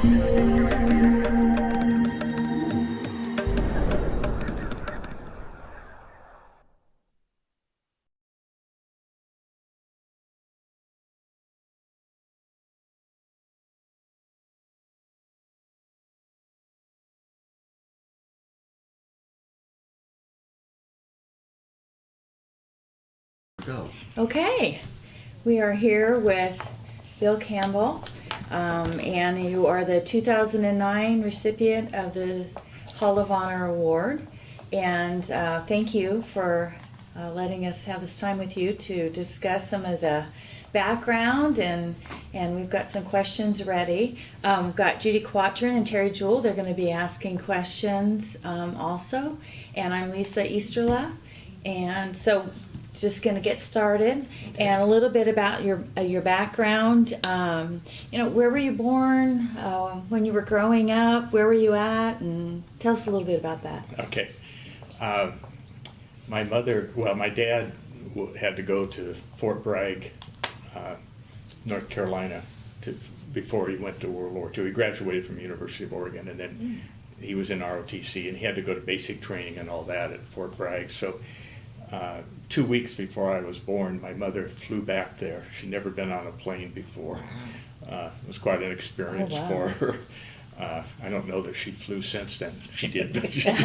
Go. Okay, we are here with Bill Campbell, and you are the 2009 recipient of the Hall of Honor Award. And thank you for letting us have this time with you to discuss some of the background, and we've got some questions ready. We've got Judy Quatrin and Terry Jewell. They're going to be asking questions also. And I'm Lisa Easterla. And so just going to get started, and a little bit about your background. Where were you born? When you were growing up, where were you at? And tell us a little bit about that. Okay. My dad had to go to Fort Bragg, North Carolina, before he went to World War II. He graduated from University of Oregon, and then he was in ROTC, and he had to go to basic training and all that at Fort Bragg. So 2 weeks before I was born, my mother flew back there. She'd never been on a plane before. It was quite an experience for her. I don't know that she flew since then. She did, but she did.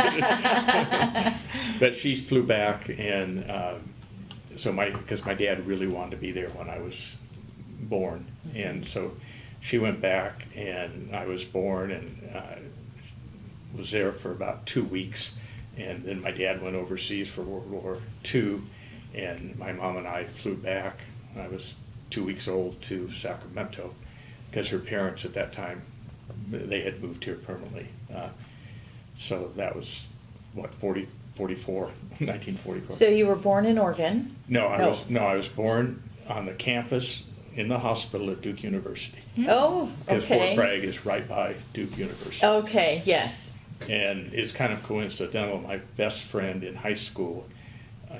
But she flew back, and because my dad really wanted to be there when I was born, and so she went back, and I was born, and was there for about 2 weeks. And then my dad went overseas for World War II, and my mom and I flew back. I was 2 weeks old to Sacramento, because her parents at that time, they had moved here permanently. So that was, 1944. So you were born in Oregon? No, I was born on the campus in the hospital at Duke University. Oh, okay. Because Fort Bragg is right by Duke University. Okay, yes. And it's kind of coincidental. My best friend in high school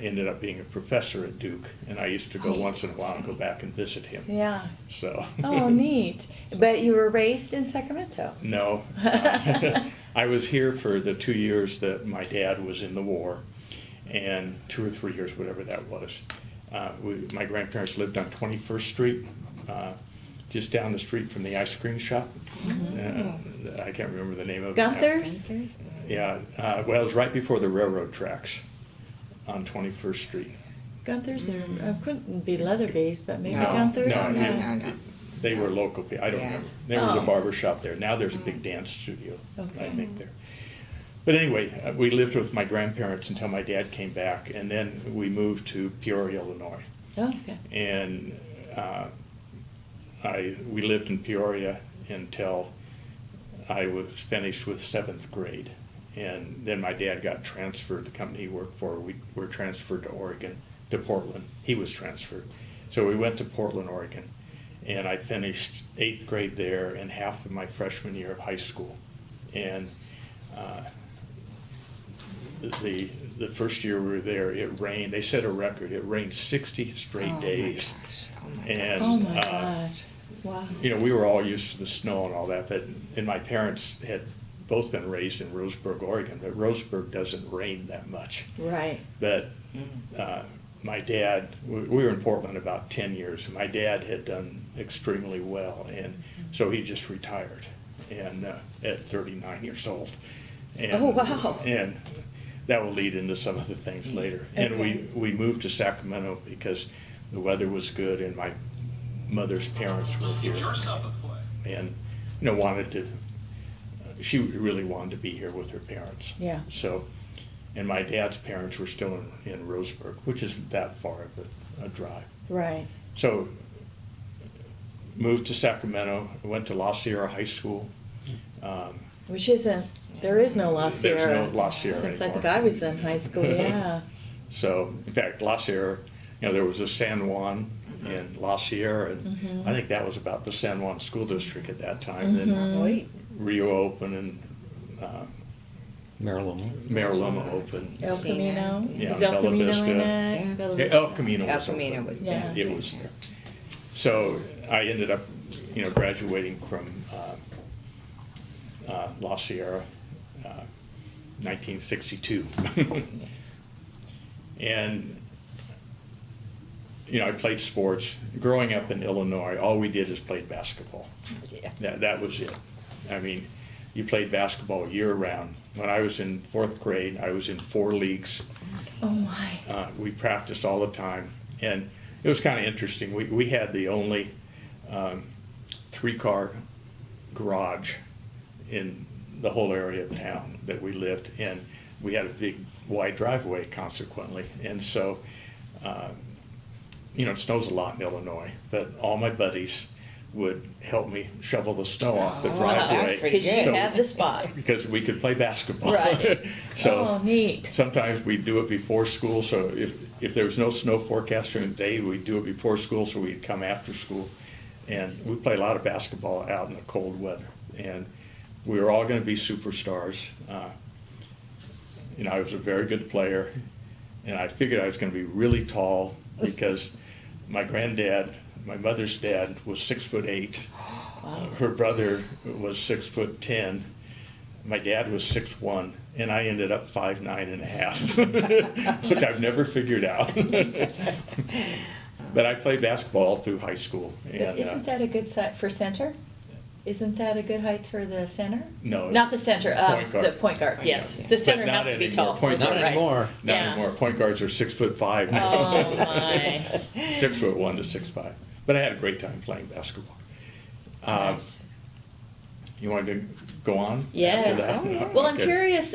ended up being a professor at Duke, and I used to go once in a while and go back and visit him. Yeah. So. Oh, neat. But you were raised in Sacramento? No. I was here for the 2 years that my dad was in the war, and 2 or 3 years, whatever that was. My grandparents lived on 21st Street. Just down the street from the ice cream shop. I can't remember the name of it. Gunther's? Yeah. Well, it was right before the railroad tracks on 21st Street. Gunther's? Couldn't be Leatherby's, but maybe No, Gunther's? No. They were local people. I don't remember. There was a barber shop there. Now there's a big dance studio, I think, there. But anyway, we lived with my grandparents until my dad came back, and then we moved to Peoria, Illinois. Oh, okay. And we lived in Peoria until I was finished with 7th grade. And then my dad got transferred. The company he worked for, we were transferred to Oregon, to Portland. He was transferred. So we went to Portland, Oregon. And I finished 8th grade there and half of my freshman year of high school. And the first year we were there, it rained. They set a record. It rained 60 straight days. Oh my gosh. Wow. We were all used to the snow and all that, and my parents had both been raised in Roseburg, Oregon, but Roseburg doesn't rain that much. Right. But my dad, we were in Portland about 10 years, and my dad had done extremely well, and so he just retired, and at 39 years old. And, oh, wow. And that will lead into some of the things later. Okay. And we moved to Sacramento because the weather was good, and my mother's parents were here, and she really wanted to be here with her parents. Yeah. So, and my dad's parents were still in Roseburg, which isn't that far of a drive. Right. So, moved to Sacramento, went to La Sierra High School. Which isn't, there is no La Sierra. There's no La Sierra since anymore. I think I was in high school, yeah. So, in fact, La Sierra, there was a San Juan in La Sierra, and I think that was about the San Juan School District at that time. Then Rio opened, and Mariloma opened. El Camino? Yeah, Is El Bella Camino Vista. in it? Yeah, Bella Vista. El Camino El was Camino open. was Yeah. there. It was there. So I ended up, graduating from La Sierra, 1962. And, I played sports. Growing up in Illinois, all we did is played basketball. Yeah. That was it. I mean, you played basketball year-round. When I was in 4th grade, I was in 4 leagues. Oh my. We practiced all the time, and it was kind of interesting. We had the only 3-car garage in the whole area of town that we lived in. We had a big wide driveway, consequently, and so it snows a lot in Illinois, but all my buddies would help me shovel the snow off the Oh, driveway. that's pretty Because you good. had the spot. Because we could play basketball. Right. So Oh, neat. sometimes we'd do it before school, so if there was no snow forecast during the day, we'd do it before school, so we'd come after school. And we played a lot of basketball out in the cold weather. And we were all going to be superstars. I was a very good player, and I figured I was going to be really tall because my granddad, my mother's dad, was 6'8". Wow. Her brother was 6'10". My dad was 6'1", and I ended up 5'9.5", which I've never figured out. But I played basketball all through high school. And, Isn't that a good site for center? Isn't that a good height for the center? No. Not the center, Point guard. the point guard, yes. Yeah. The center But not has to be anymore. tall. Point Not guard. anymore. Not Yeah. anymore. Point guards are 6'5" now. Oh, my. 6'1" to 6'5". But I had a great time playing basketball. Nice. You wanted to go on? Yes. after that? Oh, yeah. Well, I'm Okay. curious,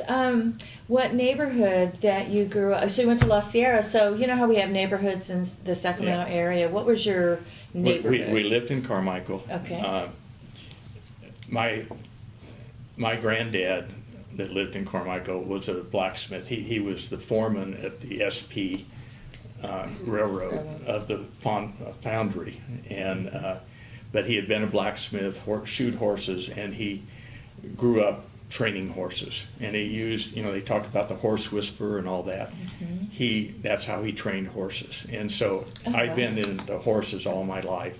what neighborhood that you grew up, so you went to La Sierra, so you know how we have neighborhoods in the Sacramento Yeah. area. What was your neighborhood? We lived in Carmichael. Okay. My granddad that lived in Carmichael was a blacksmith. He was the foreman at the SP railroad of the foundry, and but he had been a blacksmith, shoot horses, and he grew up training horses. And he used, they talked about the horse whisperer and all that. That's how he trained horses. And so Oh, I've wow. been into horses all my life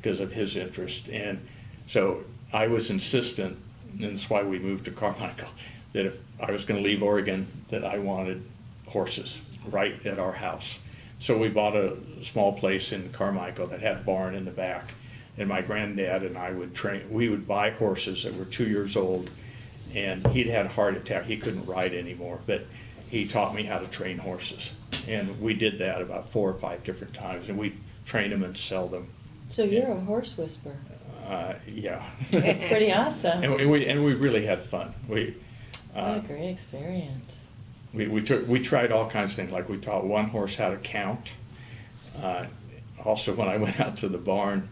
because of his interest. And so I was insistent, and that's why we moved to Carmichael, that if I was going to leave Oregon, that I wanted horses right at our house. So we bought a small place in Carmichael that had a barn in the back, and my granddad and I we would buy horses that were 2 years old, and he'd had a heart attack. He couldn't ride anymore, but he taught me how to train horses. And we did that about 4 or 5 different times, and we'd train them and sell them. So you're a horse whisperer. Yeah. That's pretty awesome. And we really had fun. What a great experience. We tried all kinds of things, like we taught one horse how to count. Also, when I went out to the barn,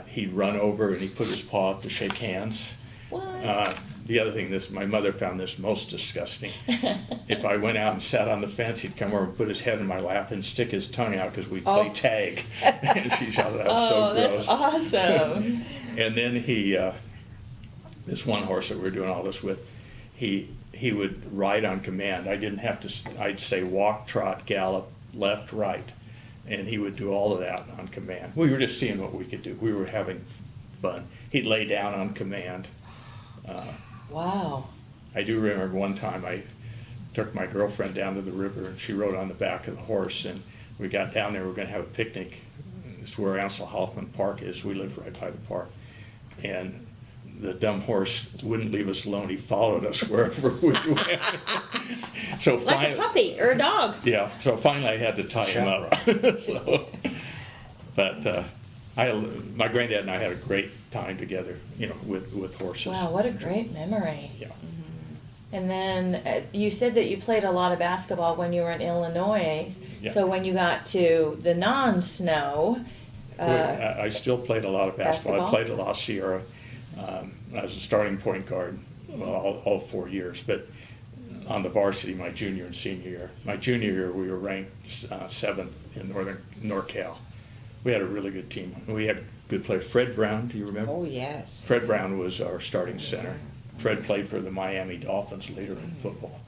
he'd run over and he'd put his paw up to shake hands. What? The other thing, my mother found this most disgusting. If I went out and sat on the fence, he'd come over and put his head in my lap and stick his tongue out because we'd play Oh. tag. And she thought that was so Oh, gross. that's awesome. And then this one horse that we were doing all this with, he would ride on command. I didn't have to, I'd say walk, trot, gallop, left, right. And he would do all of that on command. We were just seeing what we could do. We were having fun. He'd lay down on command. Wow. I do remember one time I took my girlfriend down to the river, and she rode on the back of the horse, and we got down there, we were going to have a picnic. It's where Ansel Hoffman Park is. We lived right by the park. And the dumb horse wouldn't leave us alone. He followed us wherever we went. So Like a puppy or a dog. Yeah, so finally I had to tie him up. So, but my granddad and I had a great time together, with horses. Wow, what a great memory. Yeah. And then you said that you played a lot of basketball when you were in Illinois. Yeah. So when you got to the non-snow, I still played a lot of basketball. I basketball? played at La Sierra. I was a starting point guard all 4 years, but on the varsity my junior and senior year. My junior year we were ranked 7th in NorCal. We had a really good team. We had good players. Fred Brown, do you remember? Oh, yes. Fred Brown was our starting center. Fred played for the Miami Dolphins later in football.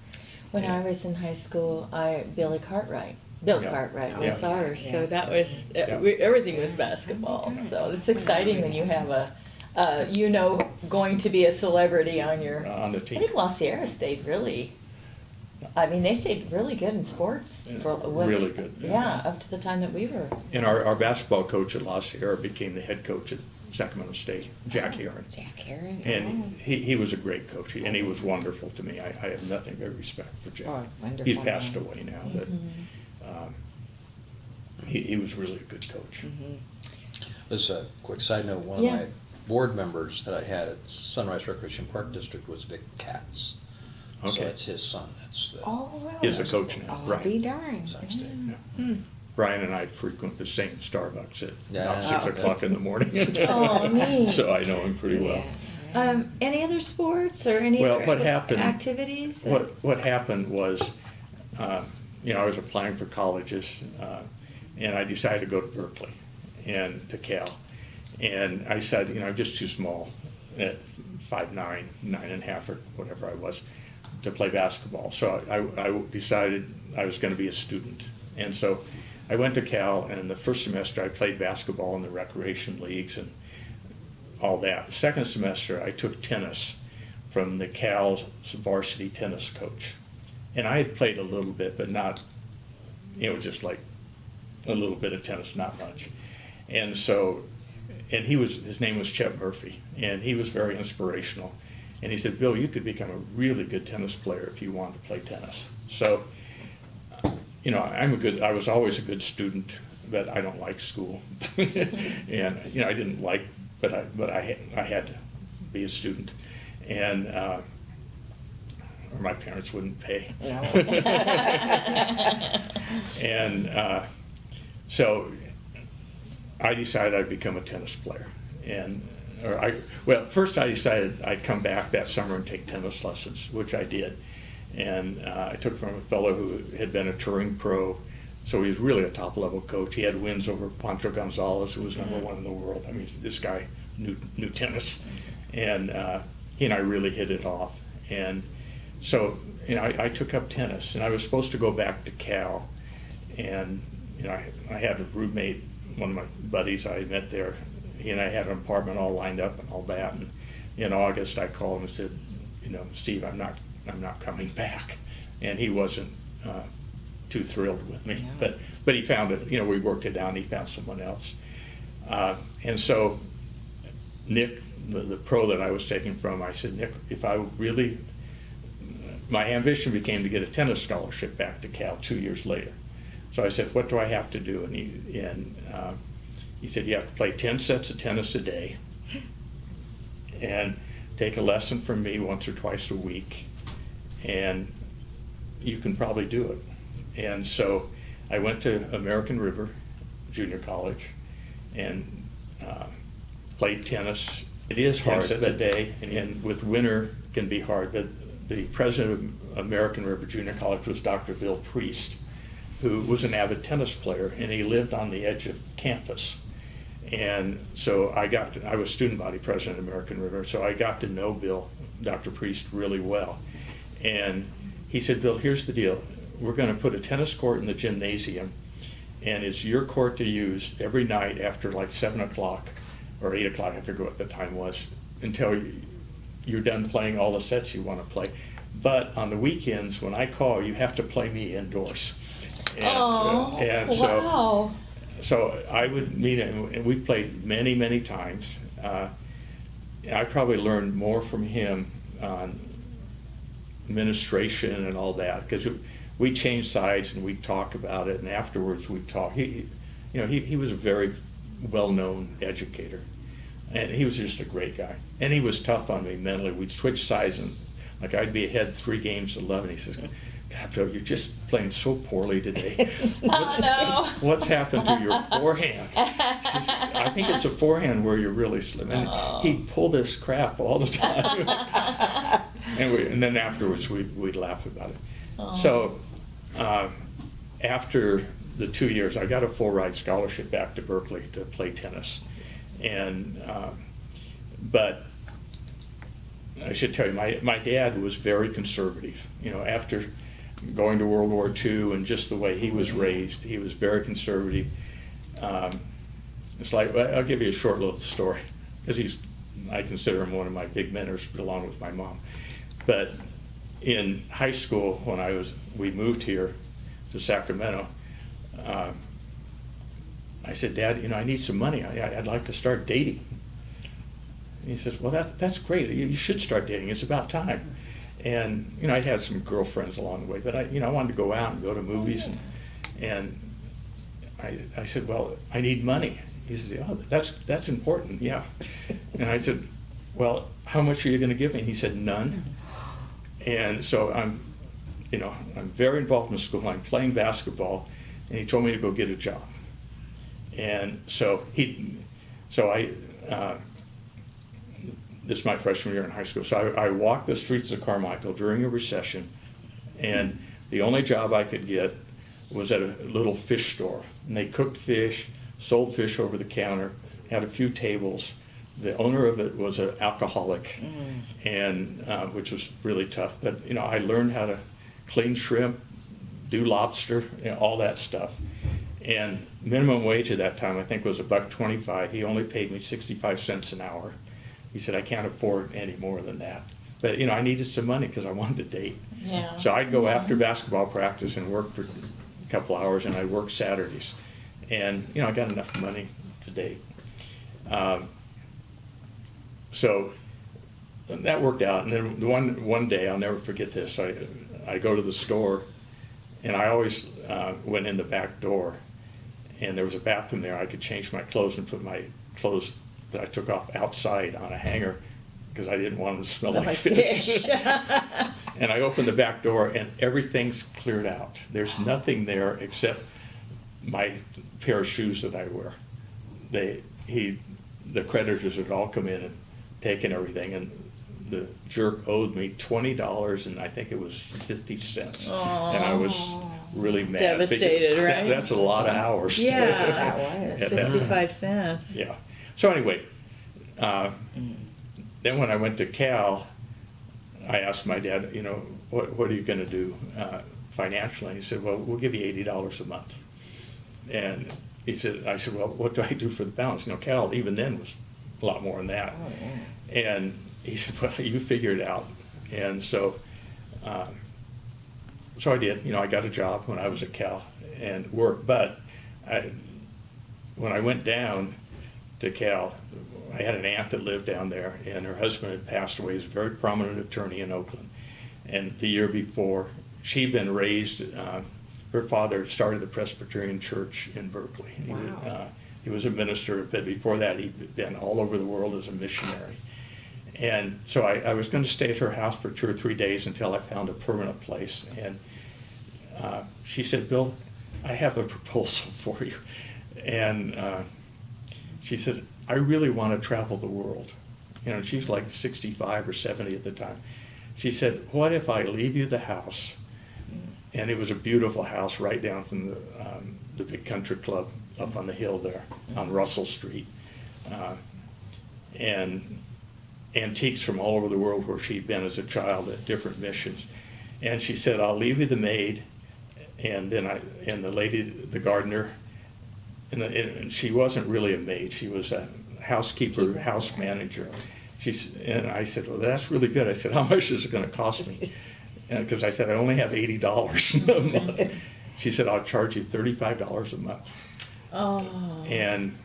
when I was in high school, Bill Yeah. Cartwright was Yeah. ours. So Yeah. that was, Yeah. everything was basketball. So it's exciting when you have a going to be a celebrity on your. on the I team. think La Sierra stayed really. I mean, they stayed really good in sports. Really good. Yeah, up to the time that we were. And our basketball coach at La Sierra became the head coach at Sacramento State, Jack Heron. Jack Heron. And he was a great coach, and he was wonderful to me. I have nothing but respect for Jack. Oh, wonderful. He's passed away now, but Mhm. he was really a good coach. Mhm. As a quick side note, one of Yeah. my board members that I had at Sunrise Recreation Park District was Vic Katz. So Okay. it's his son that's the. Oh, really? He's the coach now, I'll right. be darned. Sunrise State. Yeah. Hmm. Brian and I frequent the same Starbucks at Yeah. about 6 Oh. o'clock in the morning. Oh, neat. So I know him pretty well. Yeah. Any other sports or any Well, other what happened- activities? that- What happened was, I was applying for colleges, and I decided to go to Berkeley and to Cal. And I said, I'm just too small at 5'9", 9.5", or whatever I was, to play basketball. So I decided I was going to be a student. And so I went to Cal, and the first semester I played basketball in the recreation leagues and all that. The second semester I took tennis from the Cal's varsity tennis coach. And I had played a little bit, but not, just like a little bit of tennis, not much. And so, his name was Chet Murphy, and he was very inspirational. And he said, Bill, you could become a really good tennis player if you wanted to play tennis. So, I was always a good student, but I don't like school. And, I didn't like, but I had to be a student. And, or my parents wouldn't pay. No. And so I decided I'd become a tennis player. First I decided I'd come back that summer and take tennis lessons, which I did. And I took from a fellow who had been a touring pro, so he was really a top-level coach. He had wins over Pancho Gonzalez, who was number one in the world. I mean, this guy knew tennis. And he and I really hit it off. And so, I took up tennis, and I was supposed to go back to Cal. And, I had a roommate, one of my buddies I met there. He and I had an apartment all lined up and all that. And in August, I called him and said, Steve, I'm not coming back. And he wasn't too thrilled with me. Yeah. But he found it, we worked it out, and he found someone else. And so Nick, the pro that I was taking from, I said, Nick, if I really, my ambition became to get a tennis scholarship back to Cal 2 years later. So I said, what do I have to do? And he said, you have to play 10 sets of tennis a day and take a lesson from me once or twice a week, and you can probably do it. And so I went to American River Junior College and played tennis. It is hard, 10 sets a day, and with winter can be hard, but the president of American River Junior College was Dr. Bill Priest, who was an avid tennis player, and he lived on the edge of campus. And so I was student body president of American River, so I got to know Dr. Priest really well. And he said, Bill, here's the deal. We're going to put a tennis court in the gymnasium, and it's your court to use every night after like 7 o'clock or 8 o'clock, I forget what the time was, until you're done playing all the sets you want to play. But on the weekends, when I call, you have to play me indoors. And wow. So I would meet him, and we played many, many times. I probably learned more from him on administration and all that, because we changed sides and we'd talk about it, and afterwards we'd talk. He was a very well-known educator, and he was just a great guy. And he was tough on me mentally. We'd switch sides, and like I'd be ahead 3 games to 11. He says, God, Bill, you're just playing so poorly today. What's happened to your forehand? He says, I think it's a forehand where you're really slim. And he'd pull this crap all the time. and then afterwards we'd laugh about it. So after the 2 years, I got a full ride scholarship back to Berkeley to play tennis. And but I should tell you, my dad was very conservative. After going to World War II and just the way he was raised, he was very conservative. It's like, I'll give you a short little story, because he's I consider him one of my big mentors, along with my mom. But in high school, when we moved here to Sacramento, I said, Dad, I need some money. I'd like to start dating. And he says, well, that's great. You should start dating. It's about time. And, I'd had some girlfriends along the way, but I wanted to go out and go to movies. And I said, well, I need money. He says, oh, that's important, yeah. And I said, well, how much are you going to give me? And he said, none. And so I'm very involved in school. I'm playing basketball, and he told me to go get a job. And so this is my freshman year in high school. So I walked the streets of Carmichael during a recession, and the only job I could get was at a little fish store. And they cooked fish, sold fish over the counter, had a few tables. The owner of it was an alcoholic, and which was really tough. But I learned how to clean shrimp, do lobster, all that stuff. And minimum wage at that time, I think, was $1.25. He only paid me 65 cents an hour. He said, I can't afford any more than that. But I needed some money because I wanted to date. Yeah. So I'd go after basketball practice and work for a couple hours, and I'd work Saturdays. And I got enough money to date. So that worked out. And then one day, I'll never forget this. I go to the store, and I always went in the back door, and there was a bathroom there. I could change my clothes and put my clothes that I took off outside on a hanger because I didn't want them to smell like fish. And I opened the back door, and everything's cleared out. There's nothing there except my pair of shoes that I wear. The creditors had all come in and taken everything, and the jerk owed me $20, and I think it was 50 cents. Aww. And I was really mad. Devastated, right? That's a lot of hours. Yeah, At that 65 cents. Yeah. So anyway, then when I went to Cal, I asked my dad, what are you going to do financially? And he said, well, we'll give you $80 a month. And I said, well, what do I do for the balance? Cal even then was a lot more than that. Oh, yeah. And he said, well, you figure it out. And so I did. I got a job when I was at Cal and worked. But when I went down to Cal, I had an aunt that lived down there, and her husband had passed away. He was a very prominent attorney in Oakland. And the year before, she'd been raised, her father started the Presbyterian Church in Berkeley. Wow. He was a minister, but before that, he'd been all over the world as a missionary. And so I was going to stay at her house for 2 or 3 days until I found a permanent place. And she said, Bill, I have a proposal for you. And she says, I really want to travel the world. She's like 65 or 70 at the time. She said, what if I leave you the house? And it was a beautiful house right down from the big country club up on the hill there on Russell Street. And antiques from all over the world where she'd been as a child at different missions. And she said, I'll leave you the maid, and the lady, the gardener, and she wasn't really a maid. She was a housekeeper, house manager. And I said, well, that's really good. I said, how much is it going to cost me? Because I said, I only have $80 a month. She said, I'll charge you $35 a month. Oh. And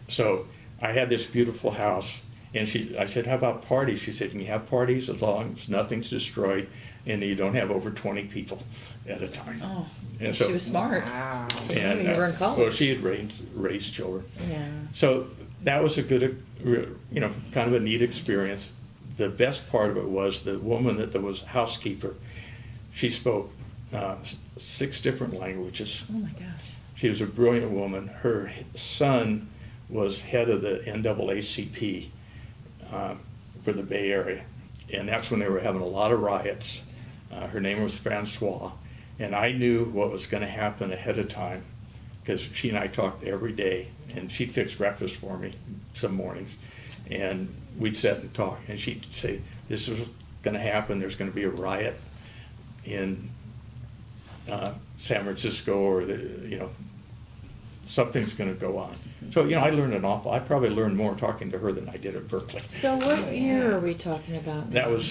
so I had this beautiful house. And I said, how about parties? She said, you can have parties as long as nothing's destroyed and you don't have over 20 people at a time. Oh, and she was smart. Wow. And, You were in college. well, she had raised children. Yeah. So that was a good, kind of a neat experience. The best part of it was the woman that was housekeeper. She spoke 6 different languages. Oh my gosh. She was a brilliant woman. Her son was head of the NAACP for the Bay Area, and that's when they were having a lot of riots. Her name was Francois, and I knew what was going to happen ahead of time because she and I talked every day, and she'd fix breakfast for me some mornings, and we'd sit and talk, and she'd say, this is going to happen, there's going to be a riot in San Francisco or something's going to go on. So, I learned I probably learned more talking to her than I did at Berkeley. So what year are we talking about now? That was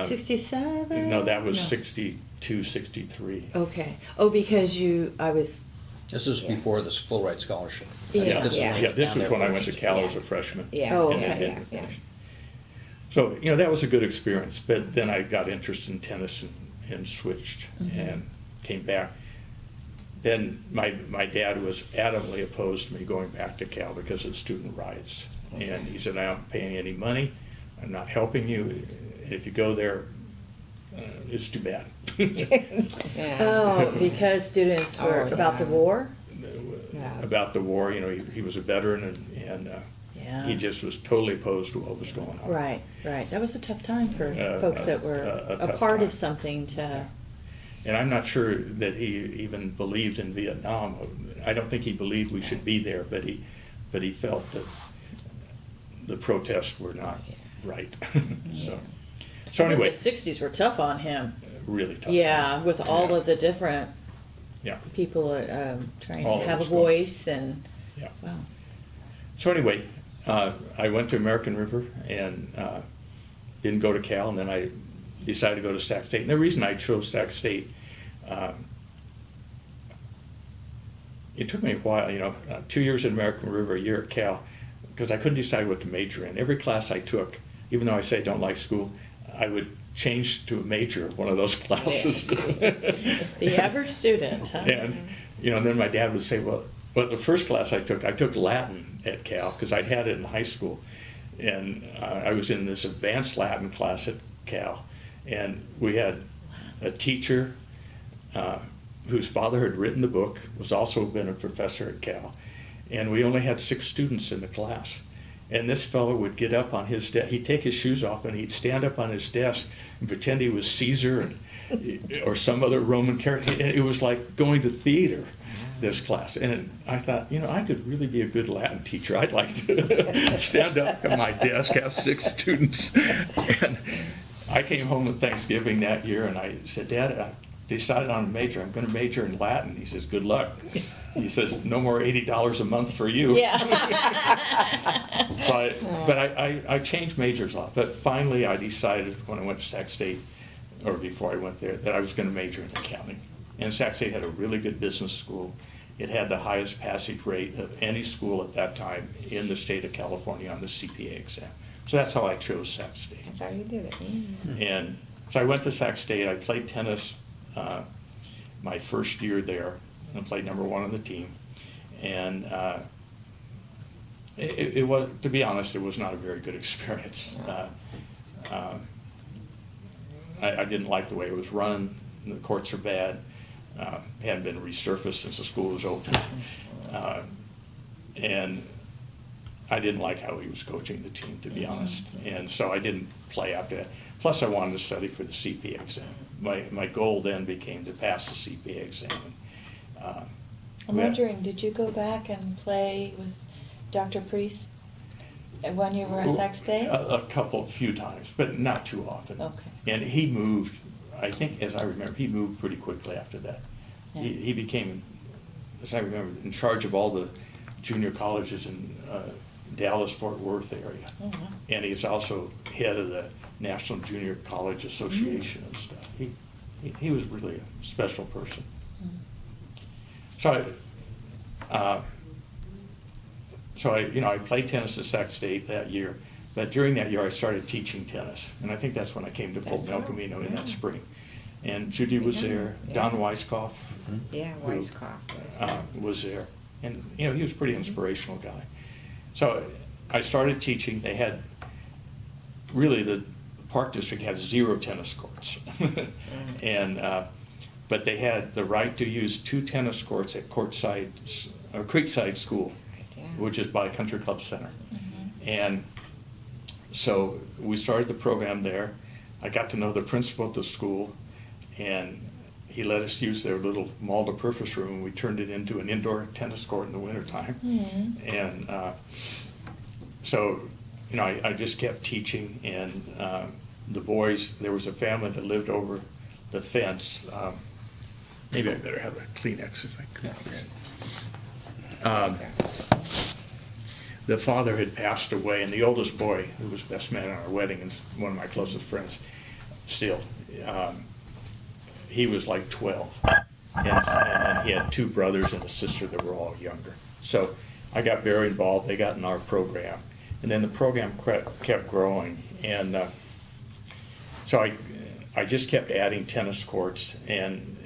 67? no, that was No. 62, 63. Okay. Oh, because I was, This is before this full ride scholarship. I think Yeah. this is when I Yeah, went this down was there when I went to first. Cal Yeah. as a freshman. Yeah. Oh, And okay. then Yeah. finished. So, that was a good experience, but then I got interested in tennis and switched and came back. Then my dad was adamantly opposed to me going back to Cal because of student rides. And he said, I'm not paying any money, I'm not helping you. If you go there, it's too bad. Yeah. oh, because students were Oh, about the yeah. war? Yeah. About the war, he was a veteran and Yeah. he just was totally opposed to what was going on. Right, right. That was a tough time for Uh, folks that were a a tough part time. of something to, Yeah. And I'm not sure that he even believed in Vietnam. I don't think he believed we should be there, but he felt that the protests were not right. So I think anyway, the 60s were tough on him. really tough. Yeah, with all Yeah. of the different Yeah. people trying All to of have a us going. voice and, Yeah. wow. So anyway, I went to American River and didn't go to Cal, and then I decided to go to Sac State. And the reason I chose Sac State, it took me a while, 2 years at American River, a year at Cal, because I couldn't decide what to major in. Every class I took, even though I say I don't like school, I would change to a major of one of those classes. The average student, huh? And, and then my dad would say, well, the first class I took Latin at Cal because I'd had it in high school. And I was in this advanced Latin class at Cal. And we had a teacher whose father had written the book, was also been a professor at Cal. And we only had 6 students in the class. And this fellow would get up on his desk, he'd take his shoes off and he'd stand up on his desk and pretend he was Caesar or some other Roman character. And it was like going to theater, this class. And I thought, I could really be a good Latin teacher. I'd like to stand up at my desk, have 6 students. And I came home at Thanksgiving that year and I said, Dad, I decided on a major. I'm going to major in Latin. He says, good luck. He says, no more $80 a month for you. Yeah. So I changed majors a lot. But finally I decided when I went to Sac State, or before I went there, that I was going to major in accounting. And Sac State had a really good business school. It had the highest passage rate of any school at that time in the state of California on the CPA exam. So that's how I chose Sac State. That's how you did it. And so I went to Sac State. I played tennis my first year there, and played number 1 on the team. And it was, to be honest, it was not a very good experience. I didn't like the way it was run. The courts are bad. Hadn't been resurfaced since the school was opened. And I didn't like how he was coaching the team, to be honest. And so I didn't play after that. Plus, I wanted to study for the CPA exam. My goal then became to pass the CPA exam. I'm wondering, did you go back and play with Dr. Priest when you were at Sac State? A few times, but not too often. Okay. And he moved, I think, as I remember, he moved pretty quickly after that. Yeah. He became, as I remember, in charge of all the junior colleges in Dallas-Fort Worth area. Oh, wow. And he's also head of the National Junior College Association and stuff. He was really a special person. So I played tennis at Sac State that year, but during that year I started teaching tennis, and I think that's when I came to Polk That's El right, Camino in that yeah. spring. And Judy was there, Yeah. Don Weisskopf Yeah, who, Weisskopf. was there, and he was a pretty inspirational guy. So I started teaching. They had really the Park District had 0 tennis courts, and but they had the right to use 2 tennis courts at Creekside School, Yeah. which is by Country Club Center. And so we started the program there. I got to know the principal at the school, and he let us use their little multi-purpose room. We turned it into an indoor tennis court in the wintertime. And so, I just kept teaching, and the boys, there was a family that lived over the fence. Maybe I better have a Kleenex if I could. The father had passed away, and the oldest boy, who was best man at our wedding and one of my closest friends still, he was like 12. And then he had 2 brothers and a sister that were all younger. So I got very involved. They got in our program. And then the program kept growing. And so I just kept adding tennis courts. And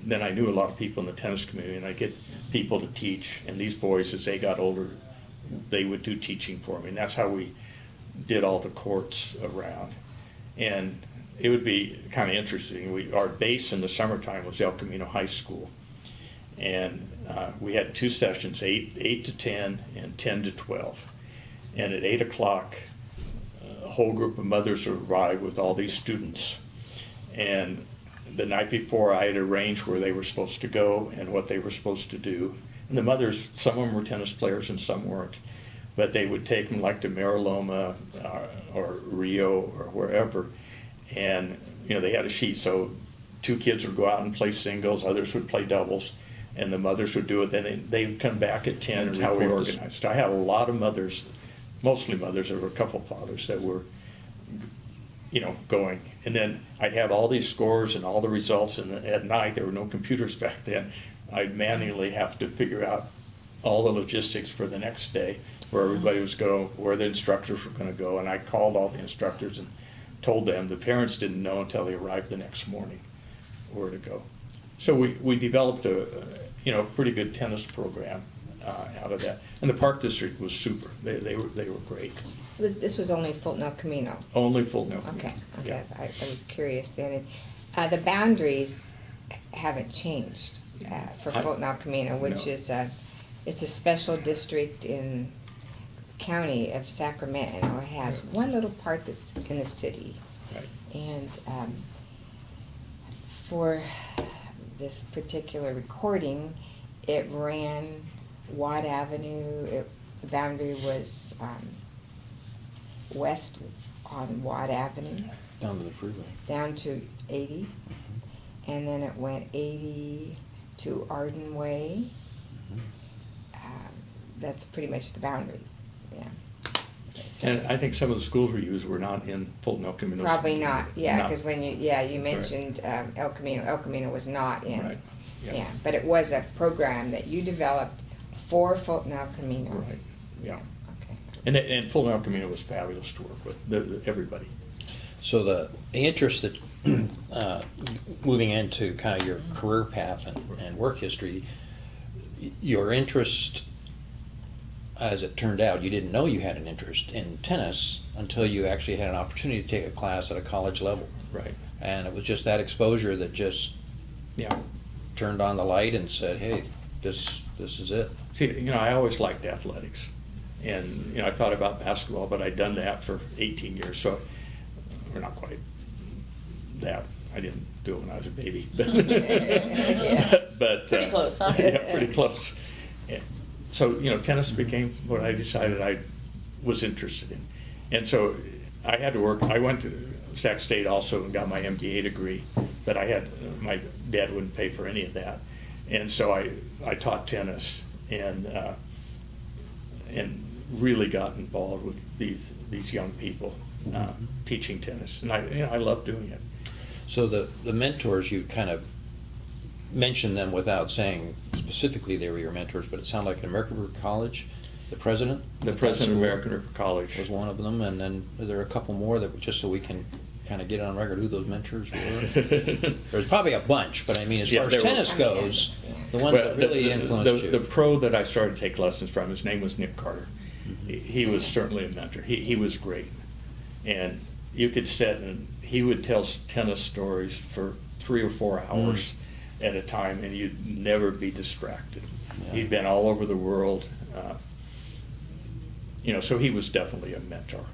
then I knew a lot of people in the tennis community, and I'd get people to teach. And these boys, as they got older, they would do teaching for me. And that's how we did all the courts around. And it would be kind of interesting. Our base in the summertime was El Camino High School. And we had 2 sessions, 8 to 10 and 10 to 12. And at 8 o'clock, a whole group of mothers would arrive with all these students. And the night before, I had arranged where they were supposed to go and what they were supposed to do. And the mothers, some of them were tennis players and some weren't. But they would take them like to Mariloma or Rio or wherever. And, they had a sheet. So 2 kids would go out and play singles, others would play doubles, and the mothers would do it. Then they'd come back at 10. That's how we organized. I had a lot of mothers, mostly mothers. There were a couple fathers that were, going. And then I'd have all these scores and all the results. And at night, there were no computers back then. I'd manually have to figure out all the logistics for the next day, where everybody was going, where the instructors were going to go. And I called all the instructors and told them. The parents didn't know until they arrived the next morning where to go. So we developed a pretty good tennis program out of that. And the Park District was super. They were great. So this was only Fulton El Camino? Only Fulton El Camino. Okay. Yeah. I was curious then. The boundaries haven't changed for Fulton El Camino, which No. is it's a special district in county of Sacramento. It has one little part that's in the city. Right. And for this particular recording, it ran Watt Avenue. The boundary was west on Watt Avenue Down to the freeway. down to 80, and then it went 80 to Arden Way. That's pretty much the boundary. Yeah. And I think some of the schools we used were not in Fulton El Camino. Probably not, yeah, Not- because when you mentioned El Camino. El Camino was not in. Right, yeah. Yeah, but it was a program that you developed for Fulton El Camino. Right, yeah. Okay. And Fulton El Camino was fabulous to work with, everybody. So the interest that, moving into kind of your career path and work history, your interest, as it turned out, you didn't know you had an interest in tennis until you actually had an opportunity to take a class at a college level. Right. And it was just that exposure that just Yeah. turned on the light and said, hey, this is it. See, I always liked athletics. And, I thought about basketball, but I'd done that for 18 years, so we're not quite that. I didn't do it when I was a baby. Yeah. But Pretty close, huh? Yeah, pretty close. Yeah. So, tennis became what I decided I was interested in. And so I had to work. I went to Sac State also and got my MBA degree, but my dad wouldn't pay for any of that. And so I taught tennis and really got involved with these young people teaching tennis. And I love doing it. So the mentors, you kind of mentioned them without saying specifically they were your mentors, but it sounded like American River College, the president? The president of American River College was one of them, and then there are a couple more that, just so we can kind of get on record who those mentors were. There's probably a bunch, but I mean, as Yeah, far as there were- tennis goes, the ones Well, that really influenced you. The pro that I started to take lessons from, his name was Nick Carter. He was certainly a mentor. He was great. And you could sit and he would tell tennis stories for 3 or 4 hours at a time, and you'd never be distracted. Yeah. He'd been all over the world. So he was definitely a mentor.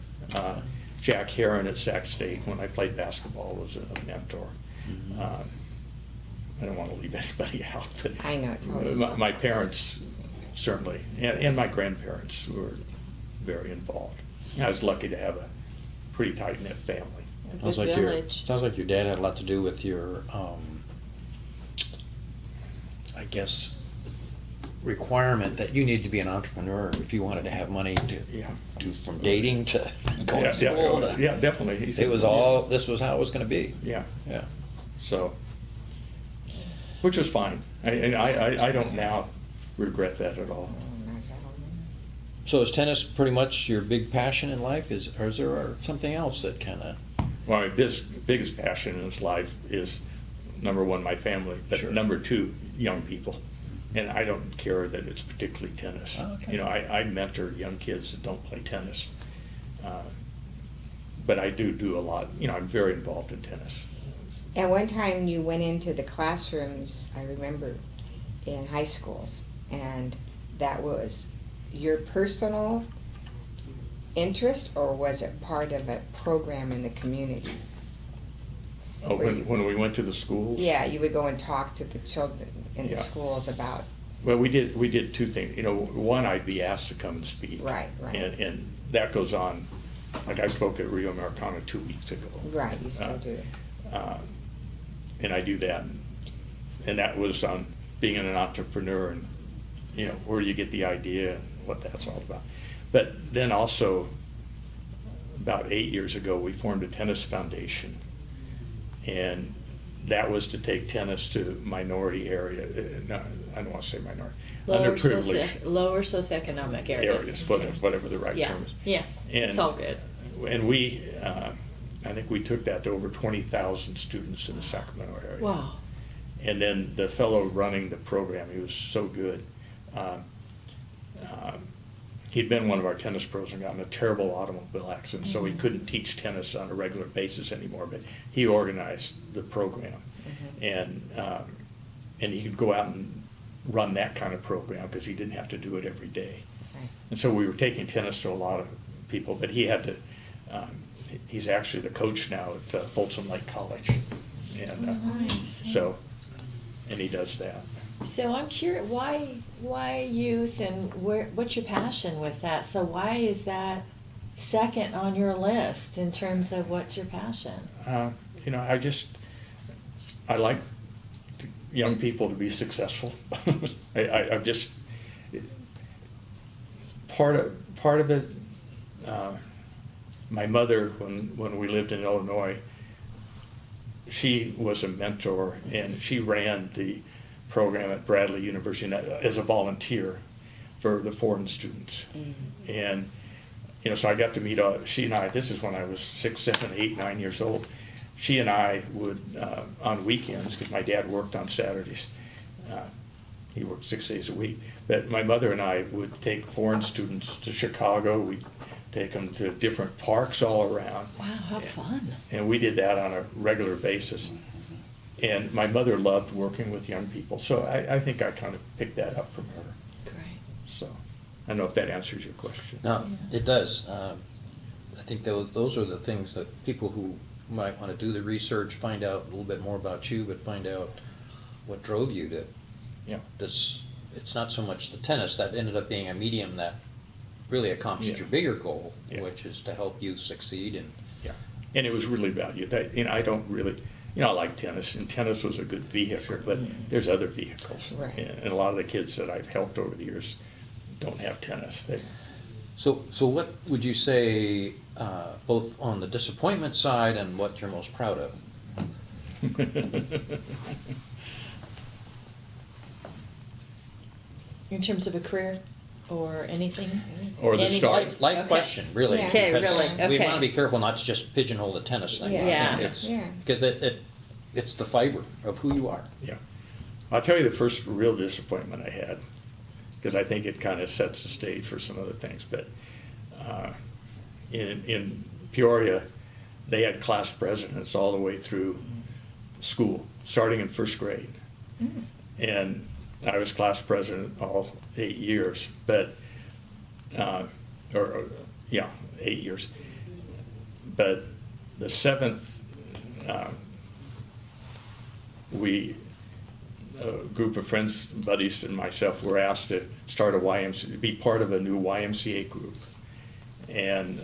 Jack Heron at Sac State, when I played basketball, was a mentor. I don't want to leave anybody out, but I know, it's always my parents certainly, and my grandparents were very involved. I was lucky to have a pretty tight-knit family. Sounds like your dad had a lot to do with your, I guess, requirement that you need to be an entrepreneur if you wanted to have money Yeah. from dating to going Yeah, to school. yeah, definitely. He said, It was this was how it was gonna be. Yeah, Yeah. so, which was fine. And I don't now regret that at all. So is tennis pretty much your big passion in life, or is there something else that kinda? Well, my biggest passion in this life is, number one, my family, but Sure. number two, young people. And I don't care that it's particularly tennis. Oh, okay. You know, I mentor young kids that don't play tennis. But I do a lot, you know, I'm very involved in tennis. At one time, you went into the classrooms, I remember, in high schools, and that was your personal interest, or was it part of a program in the community? Oh, when we went to the schools? Yeah, you would go and talk to the children in the Yeah. schools about, Well, we did two things. You know, one, I'd be asked to come and speak. right. And that goes on, like I spoke at Rio Americana 2 weeks ago. Right, you still do. And I do that. And that was on being an entrepreneur and, you know, where you get the idea and what that's all about. But then also, about 8 years ago, we formed a tennis foundation. And that was to take tennis to minority area, no, I don't want to say minority, underprivileged Lower socioeconomic areas. areas, whatever the right Yeah, term is. yeah, And- it's all good. And we, I think we took that to over 20,000 students in the Sacramento area. Wow. And then the fellow running the program, he was so good. He'd been one of our tennis pros and got in a terrible automobile accident, so he couldn't teach tennis on a regular basis anymore, but he organized the program. And he could go out and run that kind of program because he didn't have to do it every day. Right. And so we were taking tennis to a lot of people, but he had to, he's actually the coach now at Folsom Lake College. And Nice. so, and he does that. So I'm curious, why youth, and what's your passion with that? So why is that second on your list in terms of what's your passion? You know, I like young people to be successful. I'm just, part of it, my mother, when we lived in Illinois, she was a mentor, and she ran the program at Bradley University as a volunteer for the foreign students. And, you know, so I got to meet, she and I, this is when I was 6, 7, 8, 9 years old. She and I would, on weekends, because my dad worked on Saturdays, he worked 6 days a week, but my mother and I would take foreign students to Chicago. We'd take them to different parks all around. Wow, how fun. And we did that on a regular basis. And my mother loved working with young people, so I think I kind of picked that up from her. Great. So, I don't know if that answers your question. No, it does. I think those are the things that people who might want to do the research, find out a little bit more about you, but find out what drove you to Yeah. this. It's not so much the tennis, that ended up being a medium that really accomplished Yeah. your bigger goal, Yeah. which is to help youth succeed. And Yeah, and it was really about youth. I don't really, you know, I like tennis, and tennis was a good vehicle, but there's other vehicles. Right. And a lot of the kids that I've helped over the years don't have tennis. so what would you say, both on the disappointment side and what you're most proud of? In terms of a career or anything? Or the Any- start. Light Okay. question, really. Yeah. Okay, because really, We okay. want to be careful not to just pigeonhole the tennis thing. Yeah. I think it's, Yeah. because it's the fiber of who you are. Yeah. I'll tell you the first real disappointment I had, because I think it kind of sets the stage for some other things. But in Peoria, they had class presidents all the way through school, starting in first grade. And I was class president all 8 years, but, 8 years. But the seventh, a group of friends, buddies, and myself were asked to start a YMCA, be part of a new YMCA group. And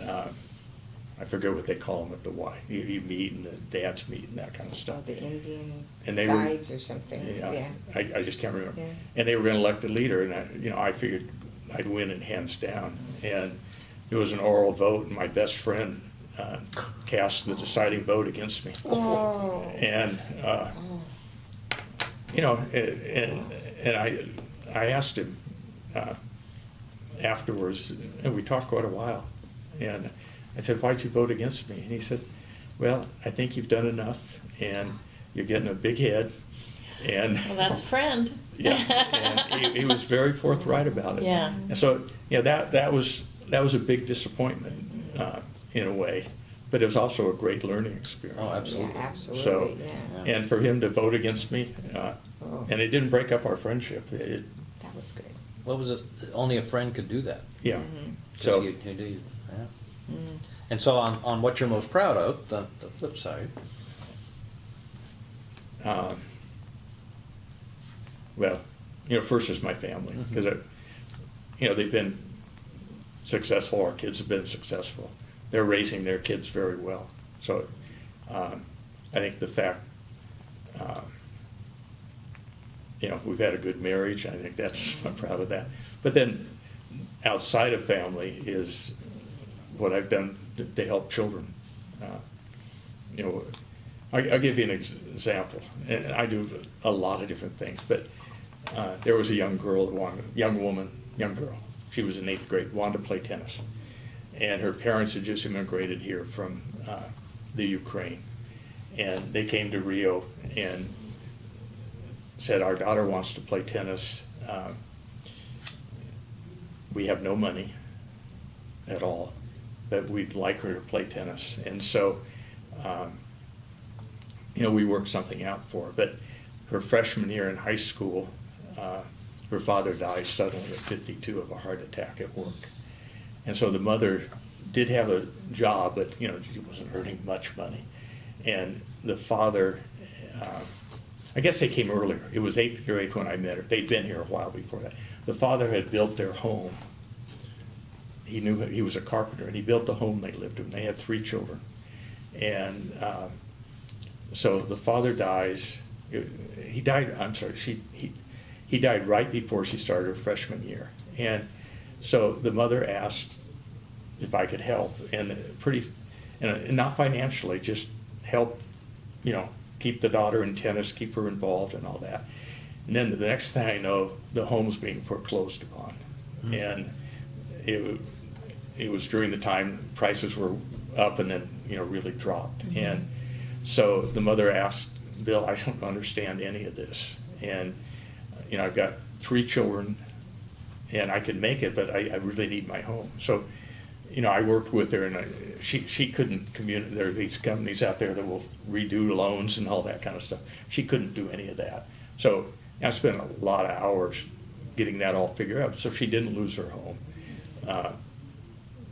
I forget what they call them at the Y. You meet and the dads meet and that kind of Oh, stuff. the Indian And they were- guides or something, yeah. I just can't remember. Yeah. And they were going to elect a leader, and I figured I'd win it hands down. And it was an oral vote, and my best friend cast the deciding vote against me. Oh. And and I asked him afterwards, and we talked quite a while. And I said, "Why'd you vote against me?" And he said, "Well, I think you've done enough, and you're getting a big head." And Well, that's a friend. yeah, and he was very forthright about it. Yeah. And so, that was a big disappointment in a way, but it was also a great learning experience. Oh, absolutely. Yeah, absolutely, So, yeah. and for him to vote against me, Oh. and it didn't break up our friendship. That was good. What was it? Only a friend could do that. Yeah. Mm-hmm. So, Yeah. And so on what you're most proud of, the flip side. well, first is my family, because they've been successful. Our kids have been successful. They're raising their kids very well. So, I think the fact, we've had a good marriage. I think I'm proud of that. But then, outside of family is what I've done to help children. I'll give you an example. And I do a lot of different things, but there was a young girl, young girl. She was in 8th grade, wanted to play tennis. And her parents had just immigrated here from the Ukraine. And they came to Rio and said, "Our daughter wants to play tennis. We have no money at all, but we'd like her to play tennis." And so, we worked something out for her. But her freshman year in high school, her father died suddenly at 52 of a heart attack at work. And so the mother did have a job, but, she wasn't earning much money. And the father, I guess they came earlier. It was 8th grade when I met her. They'd been here a while before that. The father had built their home. He knew he was a carpenter, and he built the home they lived in. They had 3 children. And so the father dies. He died, I'm sorry, he died right before she started her freshman year. And so the mother asked if I could help, and not financially, just help, keep the daughter in tennis, keep her involved and all that. And then the next thing I know, the home's being foreclosed upon. Mm-hmm. And it was during the time prices were up and then, really dropped. Mm-hmm. And so the mother asked, "Bill, I don't understand any of this. And, I've got 3 children and I can make it, but I really need my home." So, I worked with her, and she couldn't communicate. There are these companies out there that will redo loans and all that kind of stuff. She couldn't do any of that. So I spent a lot of hours getting that all figured out, so she didn't lose her home.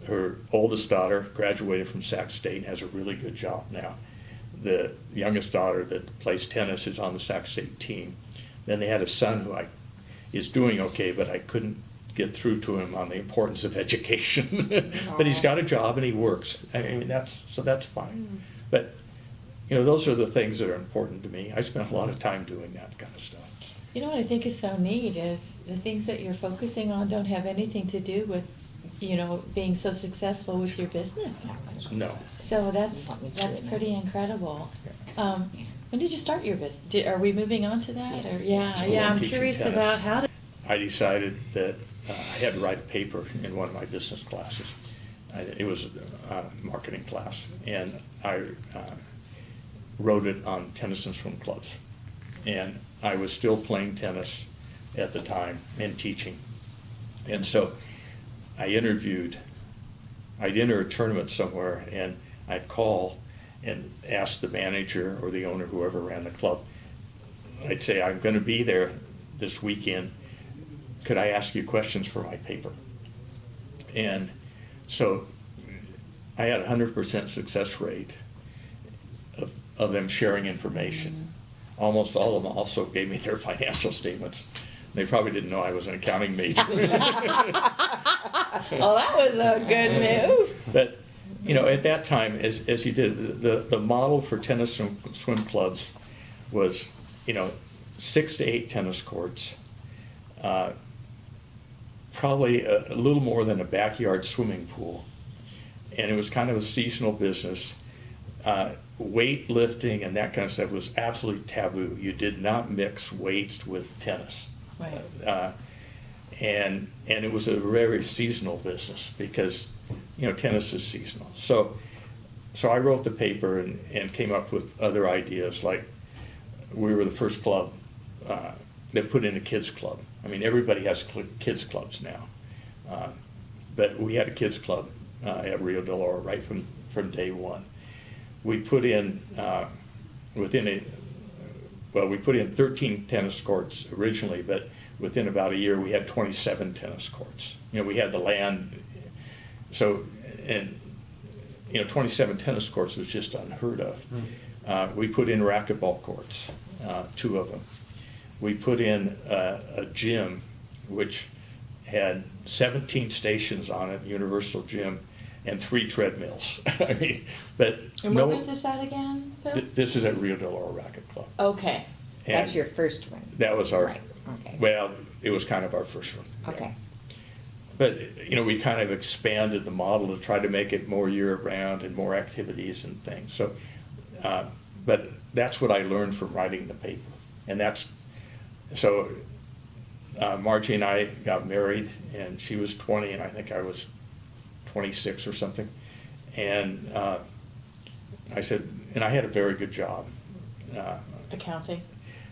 Her oldest daughter graduated from Sac State and has a really good job now. The youngest daughter that plays tennis is on the Sac State team. Then they had a son who is doing okay, but I couldn't get through to him on the importance of education. But he's got a job and he works. I mean, that's fine. But those are the things that are important to me. I spent a lot of time doing that kind of stuff. What I think is so neat is the things that you're focusing on don't have anything to do with, being so successful with your business. No. So that's pretty incredible. When did you start your business? Are we moving on to that? Or I'm teaching curious tennis. about how to. I decided that I had to write a paper in one of my business classes. It was a marketing class, and I wrote it on tennis and swim clubs. And I was still playing tennis at the time and teaching. And so I'd enter a tournament somewhere, and I'd call and ask the manager or the owner, whoever ran the club. I'd say, "I'm going to be there this weekend. Could I ask you questions for my paper?" And so I had a 100% success rate of them sharing information. Mm-hmm. Almost all of them also gave me their financial statements. They probably didn't know I was an accounting major. Oh, that was a good move. But You know, at that time, as you did, the model for tennis and swim clubs was, you know, 6 to 8 tennis courts, probably a little more than a backyard swimming pool. And it was kind of a seasonal business. Weightlifting and that kind of stuff was absolutely taboo. You did not mix weights with tennis. Right. And it was a very seasonal business because, you know, tennis is seasonal. So I wrote the paper and came up with other ideas, like we were the first club that put in a kids club. I mean, everybody has kids clubs now. But we had a kids club at Rio de Oro right from day one. We put in, we put in 13 tennis courts originally, but within about a year we had 27 tennis courts. You know, we had the land, so, and, you know, 27 tennis courts was just unheard of. We put in racquetball courts, 2 of them. We put in a gym which had 17 stations on it, universal gym, and 3 treadmills. I mean, but And where was this at again, Bill? This is at Rio de Oro Racket Club. Okay. That's And your first one? That was our, Right, okay. well, it was kind of our first one. yeah. Okay. But, you know, we kind of expanded the model to try to make it more year-round and more activities and things. So, but that's what I learned from writing the paper. And so Margie and I got married, and she was 20, and I think I was 26 or something. And I said, and I had a very good job. Accounting?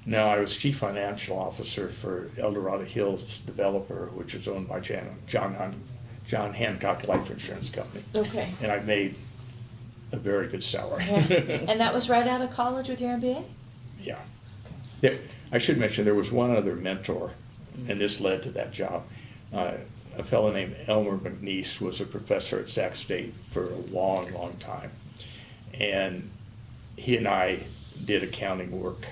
No, I was chief financial officer for El Dorado Hills Developer, which is owned by John Hancock Life Insurance Company. Okay. And I made a very good salary. Yeah. And that was right out of college with your MBA? Yeah. I should mention there was one other mentor, and this led to that job. A fellow named Elmer McNeese was a professor at Sac State for a long, long time. And he and I did accounting work.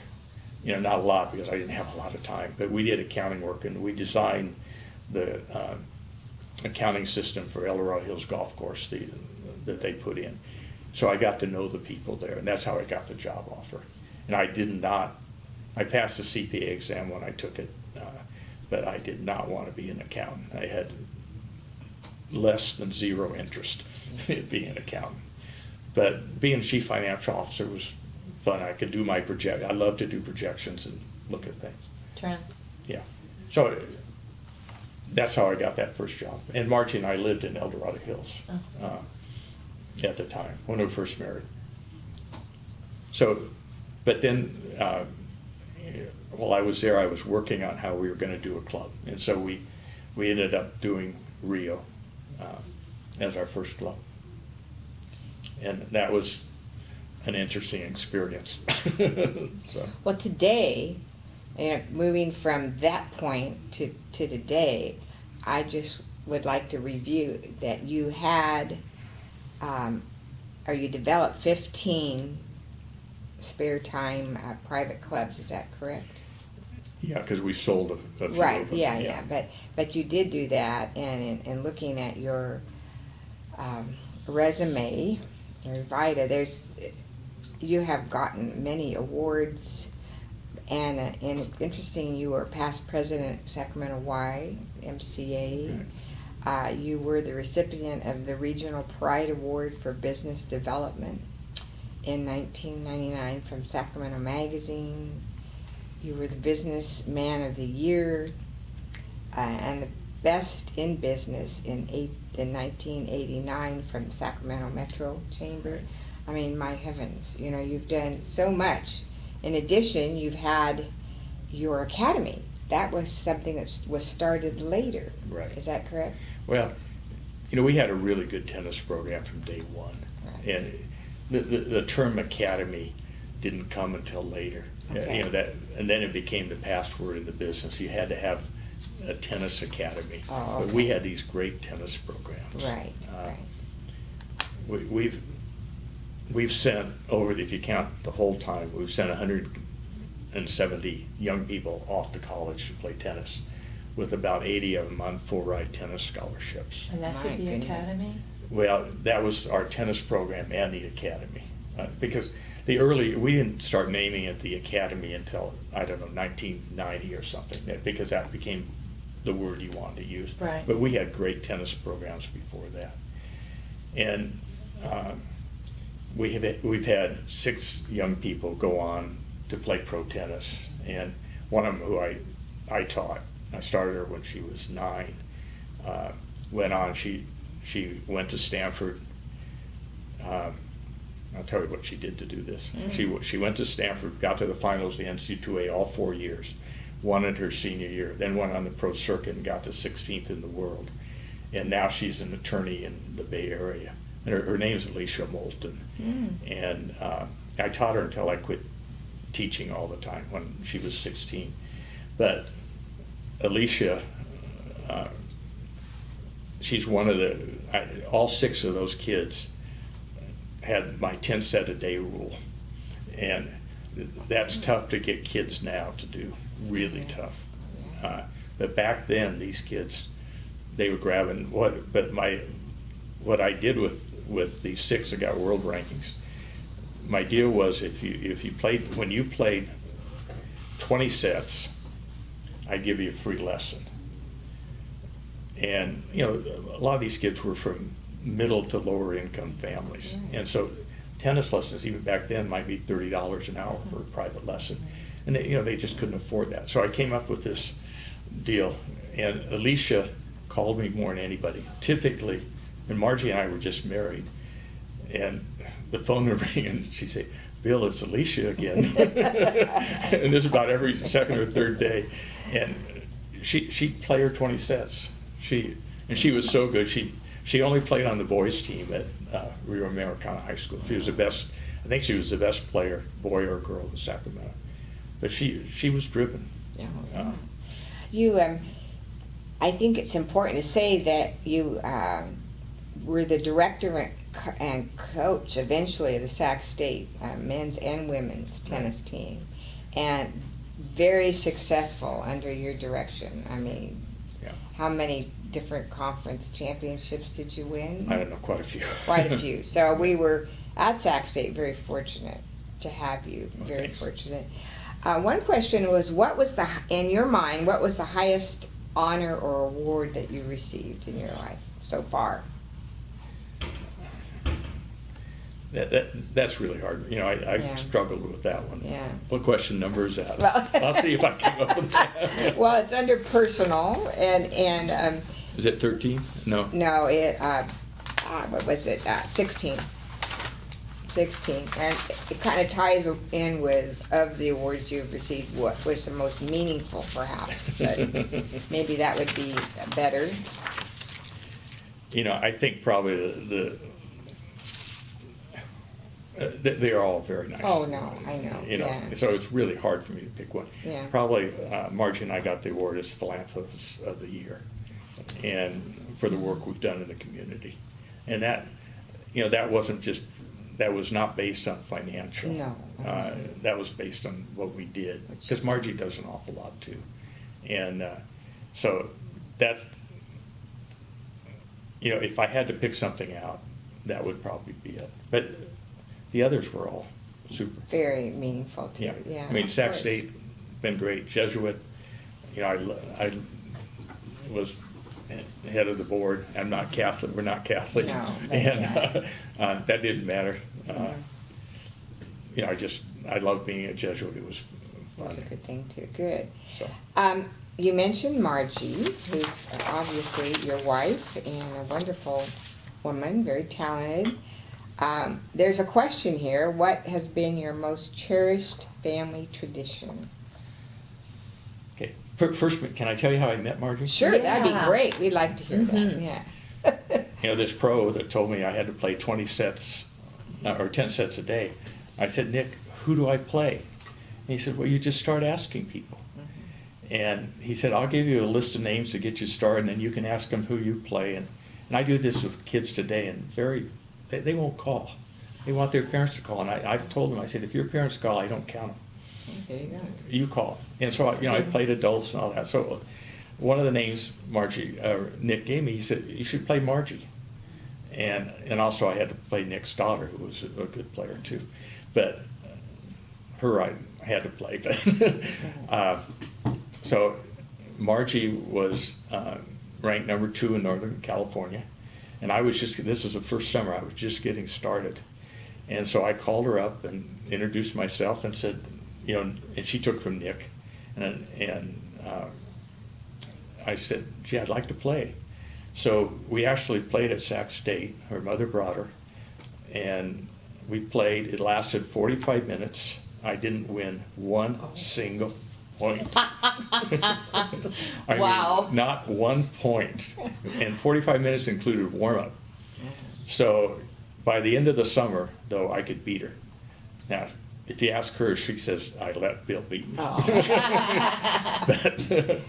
You know, not a lot because I didn't have a lot of time, but we did accounting work, and we designed the accounting system for El Dorado Hills Golf Course that they put in. So I got to know the people there, and that's how I got the job offer. And I passed the CPA exam when I took it, but I did not want to be an accountant. I had less than 0 interest in being an accountant. But being chief financial officer was fun. I could do I love to do projections and look at things. Trends. Yeah. So that's how I got that first job. And Margie and I lived in El Dorado Hills at the time when we were first married. So, but then while I was there, I was working on how we were going to do a club. And so we ended up doing Rio as our first club. And that was an interesting experience. So. Well, today, moving from that point to today, I just would like to review that you had, or you developed 15 spare time private clubs. Is that correct? Yeah, because we sold a few Right. of them. Yeah. But you did do that, and in looking at your resume, or Vita, you have gotten many awards, and interesting, you were past president of Sacramento Y MCA. You were the recipient of the Regional Pride Award for Business Development in 1999 from Sacramento Magazine. You were the Businessman of the Year and the Best in Business in 1989 from Sacramento Metro Chamber. I mean, my heavens, you've done so much. In addition, you've had your academy. That was something that was started later. Right. Is that correct? Well, we had a really good tennis program from day one. Right. And the term academy didn't come until later. Okay. And then it became the password in the business. You had to have a tennis academy. Oh, okay. But we had these great tennis programs. Right, right. We've sent over, if you count the whole time, we've sent 170 young people off to college to play tennis, with about 80 of them on full ride tennis scholarships. And that's My with the goodness. academy? Well, that was our tennis program and the academy. Because we didn't start naming it the academy until, I don't know, 1990 or something, because that became the word you wanted to use. Right. But we had great tennis programs before that. And we've had 6 young people go on to play pro tennis. And one of them who I taught, I started her when she was 9, went on, she went to Stanford. I'll tell you what she did to do this. She went to Stanford, got to the finals of the NCAA all 4 years, won it her senior year, then went on the pro circuit and got to 16th in the world. And now she's an attorney in the Bay Area. And her name's Alicia Moulton. And I taught her until I quit teaching all the time when she was 16. But Alicia, she's one of all 6 of those kids had my 10 set a day rule. And that's tough to get kids now to do, really tough. But back then, these kids, they were grabbing what I did with these 6 that got world rankings, my deal was when you played 20 sets, I'd give you a free lesson. And a lot of these kids were from middle to lower income families, and so tennis lessons even back then might be $30 an hour for a private lesson, and they just couldn't afford that. So I came up with this deal, and Alicia called me more than anybody. Typically, and Margie and I were just married, and the phone would ring, and she'd say, "Bill, it's Alicia again." And this is about every second or third day, and she'd play her 20 sets. She was so good. She only played on the boys team at Rio Americana High School. She was the best. I think she was the best player, boy or girl, in Sacramento. But she was driven. Yeah. You, I think it's important to say that you were the director and coach eventually of the Sac State men's and women's tennis team, and very successful under your direction. I mean, how many different conference championships did you win? I don't know, quite a few. Quite a few. So we were at Sac State very fortunate to have you. Very thanks. fortunate. One question was, in your mind, what was the highest honor or award that you received in your life so far? That's really hard. I struggled with that one. Yeah. What question number is that? Well, I'll see if I came up with that. Well, it's under personal, and Is it 13? No. no, what was it? 16. 16, and it kind of ties in with, of the awards you've received, what was the most meaningful, perhaps, but maybe that would be better. I think probably they're all very nice. Oh, no, I know. Yeah. So it's really hard for me to pick one. Yeah. Probably Margie and I got the award as Philanthropist of the Year, and for the work we've done in the community, and that was not based on financial. No. That was based on what we did, because Margie does an awful lot too, and so that's if I had to pick something out, that would probably be it. But the others were all super. Very meaningful too. Yeah. Yeah. I mean, of Sac course. State, been great. Jesuit, I was head of the board. I'm not Catholic. We're not Catholic. No, but and yeah. that didn't matter. I love being a Jesuit. It was fun. That's a good thing too. Good. So. You mentioned Margie, who's obviously your wife and a wonderful woman, very talented. There's a question here. What has been your most cherished family tradition? Okay. First, can I tell you how I met Margie? Sure, that'd be Yeah. great. We'd like to hear that. Yeah. This pro that told me I had to play 20 sets or 10 sets a day. I said, "Nick, who do I play?" And he said, "Well, you just start asking people." And he said, "I'll give you a list of names to get you started, and then you can ask them who you play." And I do this with kids today, and they won't call. They want their parents to call. And I've told them, I said, if your parents call, I don't count them. There you go. You call. And so, I played adults and all that. So one of the names Nick gave me, he said, "You should play Margie." and also I had to play Nick's daughter, who was a good player too. But her I had to play. But so Margie was ranked number 2 in Northern California, and I was just, this was the first summer, I was just getting started. And so I called her up and introduced myself and said, you know, and she took from Nick, and I said, gee, I'd like to play. So we actually played at Sac State. Her mother brought her, and we played. It lasted 45 minutes. I didn't win one single point. Wow. mean, not one point. And 45 minutes included warm-up. So by the end of the summer, though, I could beat her. Now, if you ask her, she says, I let Bill beat me. Oh. But,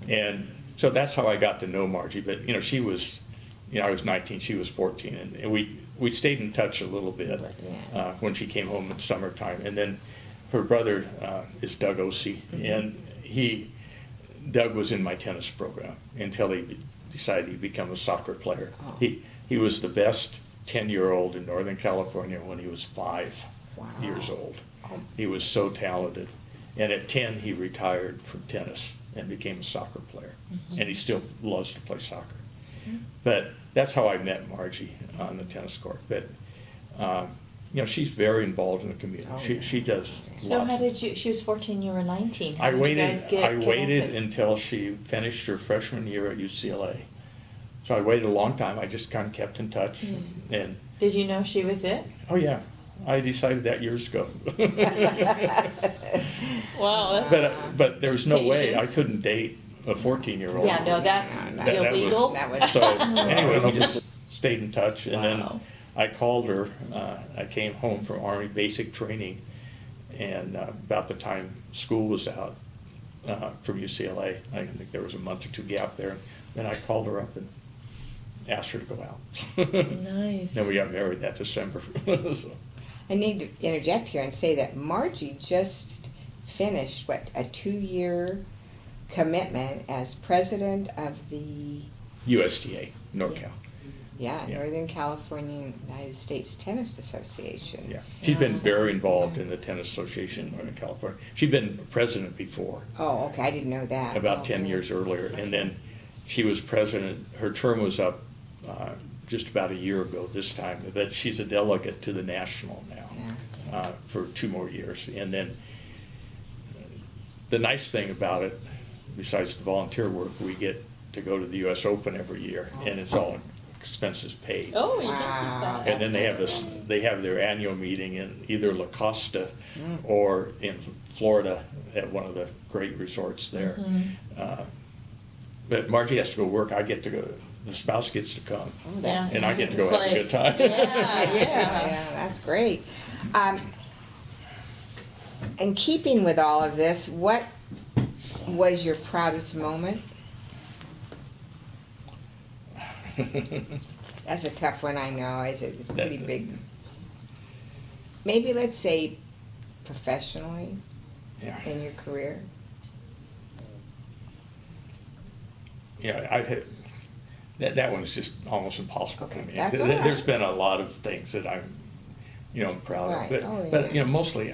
and so that's how I got to know Margie. But, you know, she was, you know, I was 19, she was 14. And we stayed in touch a little bit when she came home in summertime. And then her brother is Doug Ossie, and Doug was in my tennis program until he decided he'd become a soccer player. Oh. He was the best 10-year-old in Northern California when he was 5 years old. He was so talented. And at 10, he retired from tennis and became a soccer player. And he still loves to play soccer. But that's how I met Margie on the tennis court. But, you know, she's very involved in the community. She does So lots. how did you, she was 14, you were 19. How I did you waited. guys get I waited connected? until she finished her freshman year at UCLA. So I waited a long time. I just kind of kept in touch. And Did you know she was it? oh yeah, I decided that years ago. Wow, that's... But there's no way I Patience. couldn't date a 14-year-old. Yeah, no, that's illegal. That was- So anyway, we just stayed in touch, and then Wow. I called her. I came home from Army basic training, and about the time school was out from UCLA, I think there was a month or 2 gap there. Then I called her up and asked her to go out. Nice. Then we got married that December. So, I need to interject here and say that Margie just finished, a 2-year commitment as president of the USDA, NorCal. Yeah. Yeah. Northern California United States Tennis Association. Yeah, she's been very involved in the Tennis Association in Northern California. She'd been president before, Oh, okay, I didn't know that. about 10 Okay. years earlier, and then she was president. Her term was up just about a year ago this time, but she's a delegate to the national now for 2 more years. And then the nice thing about it, besides the volunteer work, we get to go to the U.S. Open every year, and it's all expenses paid. Oh, you Wow. can keep And then they have this. They have their annual meeting in either La Costa or in Florida at one of the great resorts there. But Margie has to go work. I get to go. The spouse gets to come, Oh, that's and I get to go Play. have a good time. Yeah, Yeah, that's great. In keeping with all of this, what was your proudest moment? That's a tough one, I know. It's pretty big. Maybe let's say professionally Yeah. in your career. Yeah, I've had that one's just almost impossible Okay, for me. that's all right. There's been a lot of things that I'm, proud Right. of, but Oh, but yeah. mostly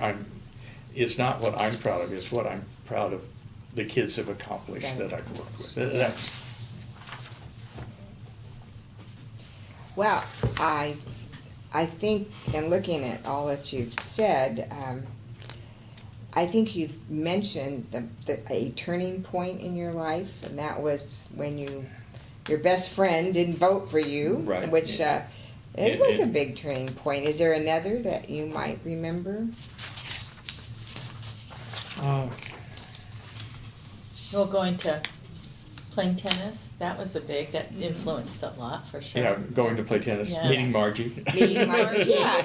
it's not what I'm proud of. It's what I'm proud of. The kids have accomplished Right. that I've worked with. Yeah. That's Well, I think, in looking at all that you've said, I think you've mentioned a turning point in your life, and that was when your best friend didn't vote for you, Right. which it And- was a and- big turning point. Is there another that you might remember? Well, going to playing tennis, that was that influenced a lot for sure. going to play tennis, Yeah. meeting Margie. Meeting Margie? Yeah,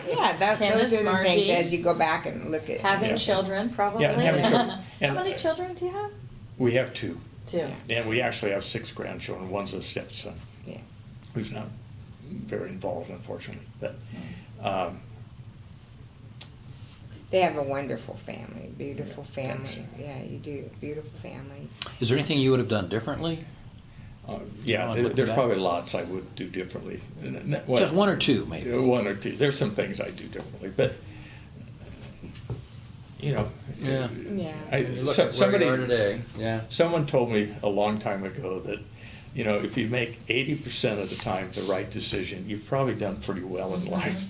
Tennis, those are the Margie. things as you go back and look at. Having Yeah. children, probably. Yeah, having children. How And- many children do you have? We have 2. 2. And we actually have 6 grandchildren. One's a stepson. Yeah. Who's not very involved, unfortunately. But They have a wonderful family, beautiful Yeah, family. thanks. Yeah, you do, beautiful family. Is there anything you would have done differently? Yeah, wanna look there's back? probably lots I would do differently. Well, Just one or two, maybe. one or two. There's some things I do differently, but, you know. Yeah. Yeah. When you look at where you are today, yeah. Someone told me a long time ago that, you know, if you make 80% of the time the right decision, you've probably done pretty well in life.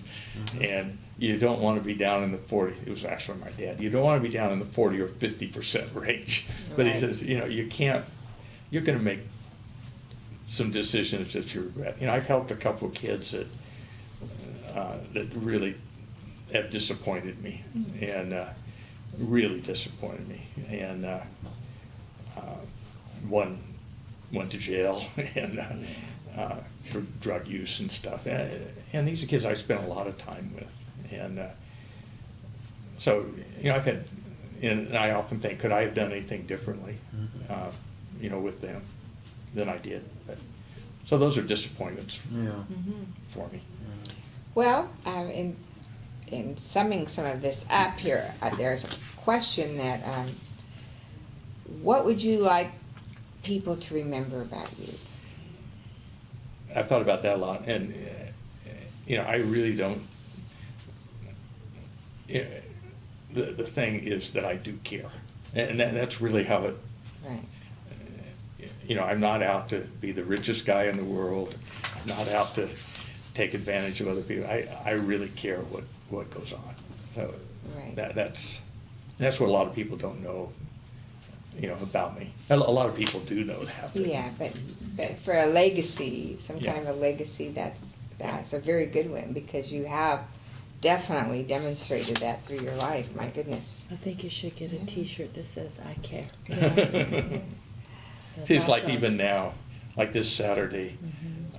And you don't want to be down in the 40, it was actually my dad, you don't want to be down in the 40 or 50% range. But he Right. says, you know, you can't, you're going to make some decisions that you regret. You know, I've helped a couple of kids that really have disappointed me, and really disappointed me. And one went to jail and for drug use and stuff. And these are kids I spent a lot of time with. And so, you know, I've had, and I often think, could I have done anything differently, you know, with them than I did? But, so those are disappointments Yeah. for me. Well, in summing some of this up here, there's a question that, what would you like people to remember about you? I've thought about that a lot, and you know, I really don't. The thing is that I do care, and that's really how it. Right. You know, I'm not out to be the richest guy in the world. I'm not out to take advantage of other people. I really care what goes on. So Right. that's what a lot of people don't know. You know, about me. A lot of people do know that. But Yeah, but for a legacy, some Yeah. kind of a legacy, that's a very good one, because you have definitely demonstrated that through your life. My goodness. I think you should get a T-shirt that says "I care." That's See, it's like awesome. even now, like this Saturday,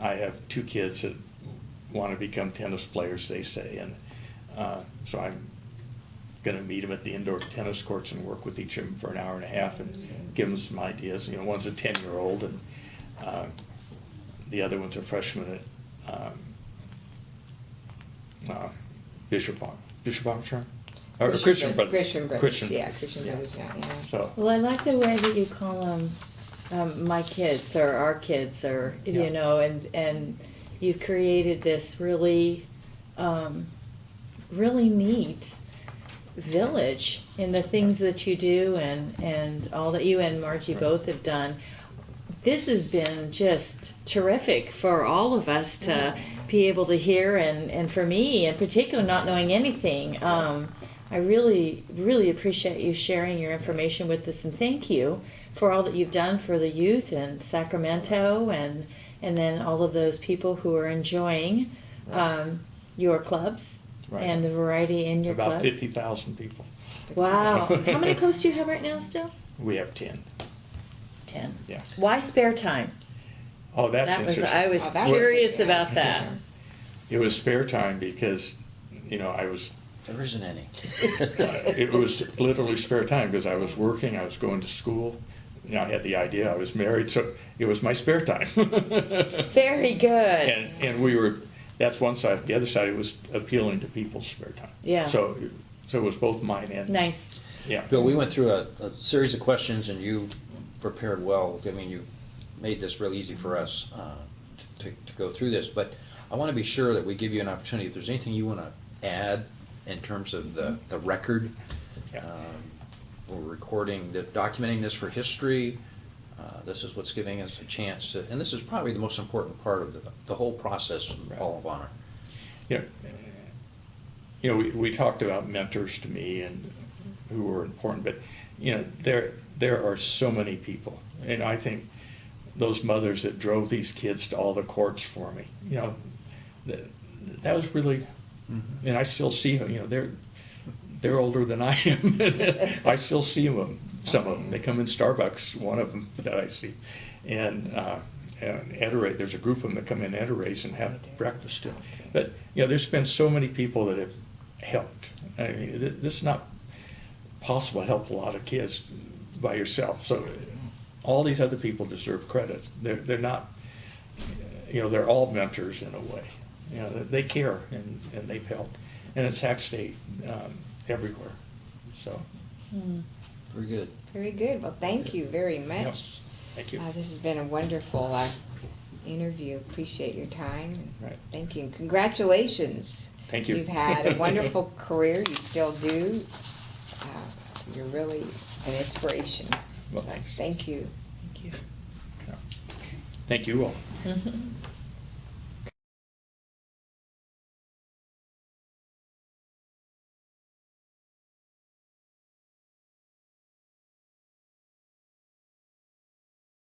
I have two kids that want to become tennis players, they say, and so I'm going to meet them at the indoor tennis courts and work with each of them for an hour and a half and give them some ideas. You know, one's a 10-year-old, and the other one's a freshman at Bishop Armstrong? Or Christian Brothers. Christian Brothers, Christian. yeah, Christian Brothers, yeah. So, Well, I like the way that you call them my kids or our kids, or Yeah. you know, and you created this really, really neat village in the things that you do and all that you and Margie both have done. This has been just terrific for all of us to be able to hear, and for me in particular, not knowing anything. I really, really appreciate you sharing your information with us, and thank you for all that you've done for the youth in Sacramento, and then all of those people who are enjoying your clubs Right. and the variety in your about clubs. 50,000 people. Wow. How many clubs do you have right now still? We have 10. 10. Yeah. Why spare time? Oh, that's That was, interesting. I was Oh, that's curious good. about that. It was spare time because, you know, There isn't any. it was literally spare time because I was working, I was going to school. You know, I had the idea, I was married, so it was my spare time. Very good. And that's one side. The other side, it was appealing to people's spare time. Yeah. So it was both mine and. Nice. Yeah. Bill, we went through a series of questions, and you prepared well. I mean, you made this real easy for us to go through this, but I want to be sure that we give you an opportunity. If there's anything you want to add in terms of the record, Yeah. we're recording, documenting this for history. This is what's giving us a chance to, and this is probably the most important part of the whole process of the Hall of Honor. Yeah. You know, we talked about mentors to me and who were important, but you know, there are so many people, and I think those mothers that drove these kids to all the courts for me, you know, that was really, and I still see them. You know, they're older than I am. I still see them. Some of them. They come in Starbucks. One of them that I see, and Ederate. There's a group of them that come in Ederate and have breakfast too. But you know, there's been so many people that have helped. I mean, this is not possible to help a lot of kids by yourself. So all these other people deserve credit. They're not. You know, they're all mentors in a way. You know, they care and they've helped. And in Sac State, everywhere. So. Very good. Very good. Well, thank you very much. Thank you. This has been a wonderful interview. Appreciate your time. Right. Thank you. Congratulations. Thank you. You've had a wonderful career. You still do. You're really an inspiration. Well, thanks. Thank you. Thank you. Thank you all. Mhm.